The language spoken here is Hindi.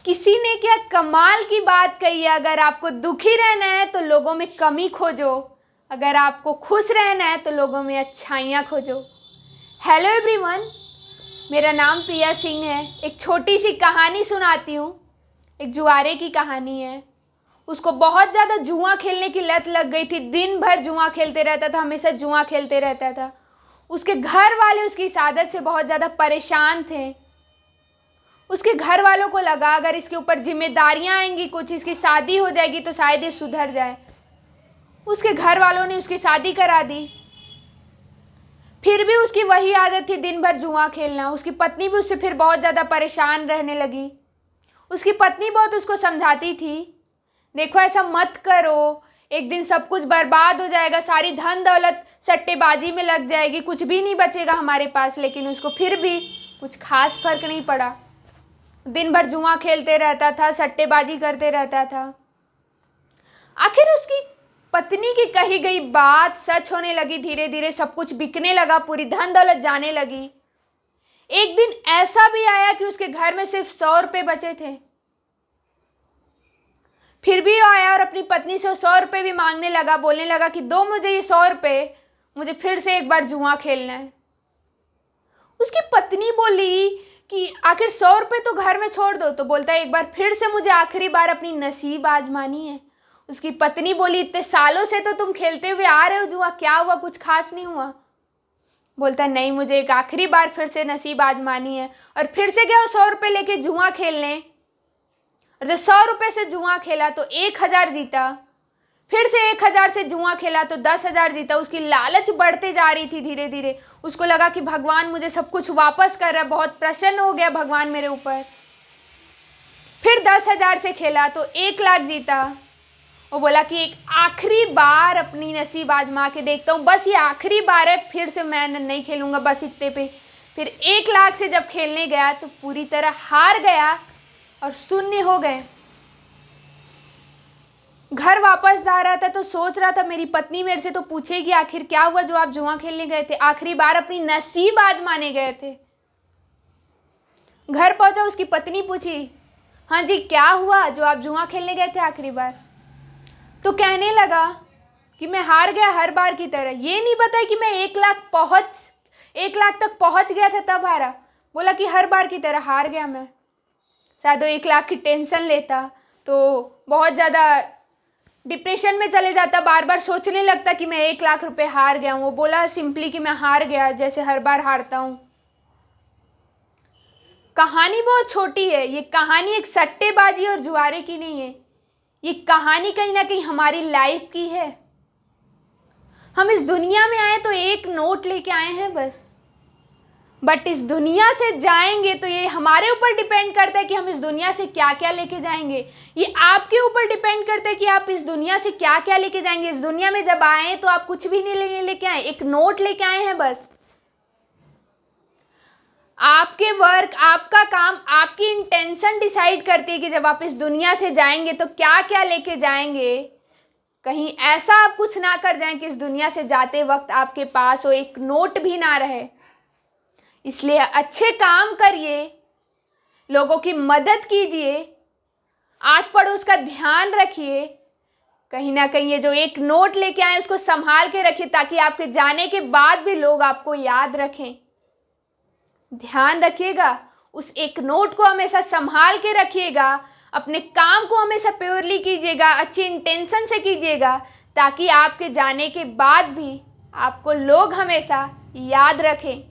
किसी ने क्या कमाल की बात कही है, अगर आपको दुखी रहना है तो लोगों में कमी खोजो, अगर आपको खुश रहना है तो लोगों में अच्छाइयाँ खोजो। हेलो एवरीवन, मेरा नाम प्रिया सिंह है। एक छोटी सी कहानी सुनाती हूँ। एक जुआरे की कहानी है। उसको बहुत ज़्यादा जुआ खेलने की लत लग गई थी। दिन भर जुआ खेलते रहता था, हमेशा जुआ खेलते रहता था। उसके घर वाले उसकी इस आदत से बहुत ज़्यादा परेशान थे। उसके घर वालों को लगा अगर इसके ऊपर जिम्मेदारियां आएंगी, कुछ इसकी शादी हो जाएगी तो शायद ये सुधर जाए। उसके घर वालों ने उसकी शादी करा दी। फिर भी उसकी वही आदत थी, दिन भर जुआ खेलना। उसकी पत्नी भी उससे फिर बहुत ज़्यादा परेशान रहने लगी। उसकी पत्नी बहुत उसको समझाती थी, देखो ऐसा मत करो, एक दिन सब कुछ बर्बाद हो जाएगा, सारी धन दौलत सट्टेबाजी में लग जाएगी, कुछ भी नहीं बचेगा हमारे पास। लेकिन उसको फिर भी कुछ खास फर्क नहीं पड़ा। दिन भर जुआ खेलते रहता था, सट्टेबाजी करते रहता था। आखिर उसकी पत्नी की कही गई बात सच होने लगी। धीरे धीरे सब कुछ बिकने लगा, पूरी धन दौलत जाने लगी। एक दिन ऐसा भी आया कि उसके घर में सिर्फ 100 रुपये बचे थे। फिर भी वो आया और अपनी पत्नी से 100 रुपये भी मांगने लगा। बोलने लगा कि दो मुझे ये 100 रुपये, मुझे फिर से एक बार जुआ खेलना है। उसकी पत्नी बोली कि आखिर 100 रुपये तो घर में छोड़ दो। तो बोलता है एक बार फिर से मुझे आखिरी बार अपनी नसीब आजमानी है। उसकी पत्नी बोली इतने सालों से तो तुम खेलते हुए आ रहे हो जुआ, क्या हुआ, कुछ खास नहीं हुआ? बोलता है नहीं, मुझे एक आखिरी बार फिर से नसीब आजमानी है। और फिर से गया 100 रुपये लेके जुआ खेलने। और जब 100 रुपये से जुआ खेला तो 1000 जीता। फिर से 1000 से जुआ खेला तो 10,000 जीता। उसकी लालच बढ़ते जा रही थी धीरे धीरे। उसको लगा कि भगवान मुझे सब कुछ वापस कर रहा है, बहुत प्रसन्न हो गया भगवान मेरे ऊपर। फिर 10,000 से खेला तो 1,00,000 जीता। वो बोला कि एक आखिरी बार अपनी नसीब आजमा के देखता हूँ, बस ये आखिरी बार है, फिर से मैं नहीं खेलूंगा, बस इतने पे। फिर 1,00,000 से जब खेलने गया तो पूरी तरह हार गया और शून्य हो गए। घर वापस जा रहा था तो सोच रहा था मेरी पत्नी मेरे से तो पूछेगी आखिर क्या हुआ जो आप जुआ खेलने गए थे, आखिरी बार अपनी नसीब आजमाने गए थे। घर पहुंचा, उसकी पत्नी पूछी, हाँ जी क्या हुआ जो आप जुआ खेलने गए थे आखिरी बार? तो कहने लगा कि मैं हार गया हर बार की तरह। ये नहीं बताया कि मैं 1,00,000 तक पहुंच गया था तब हारा। बोला कि हर बार की तरह हार गया मैं। शायद वो 1,00,000 की टेंशन लेता तो बहुत ज़्यादा डिप्रेशन में चले जाता, बार बार सोचने लगता कि मैं 1,00,000 रुपये हार गया हूँ। वो बोला सिंपली कि मैं हार गया, जैसे हर बार हारता हूँ। कहानी बहुत छोटी है। ये कहानी एक सट्टेबाजी और जुआरे की नहीं है। ये कहानी कहीं ना कहीं हमारी लाइफ की है। हम इस दुनिया में आए तो एक नोट लेके आए हैं बस, बट इस दुनिया से जाएंगे तो ये हमारे ऊपर डिपेंड करता है कि हम इस दुनिया से क्या क्या लेके जाएंगे। ये आपके ऊपर डिपेंड करता है कि आप इस दुनिया से क्या क्या लेके जाएंगे। इस दुनिया में जब आए तो आप कुछ भी नहीं लेके आए, एक नोट लेके आए हैं बस। आपके वर्क, आपका काम, आपकी इंटेंशन डिसाइड करती है कि जब आप इस दुनिया से जाएंगे तो क्या क्या लेके जाएंगे। कहीं ऐसा आप कुछ ना कर जाएं कि इस दुनिया से जाते वक्त आपके पास वो एक नोट भी ना रहे। इसलिए अच्छे काम करिए, लोगों की मदद कीजिए, आस पड़ोस का ध्यान रखिए। कहीं ना कहीं ये जो एक नोट लेके आए उसको संभाल के रखिए ताकि आपके जाने के बाद भी लोग आपको याद रखें। ध्यान रखिएगा, उस एक नोट को हमेशा संभाल के रखिएगा। अपने काम को हमेशा प्योरली कीजिएगा, अच्छी इंटेंशन से कीजिएगा, ताकि आपके जाने के बाद भी आपको लोग हमेशा याद रखें।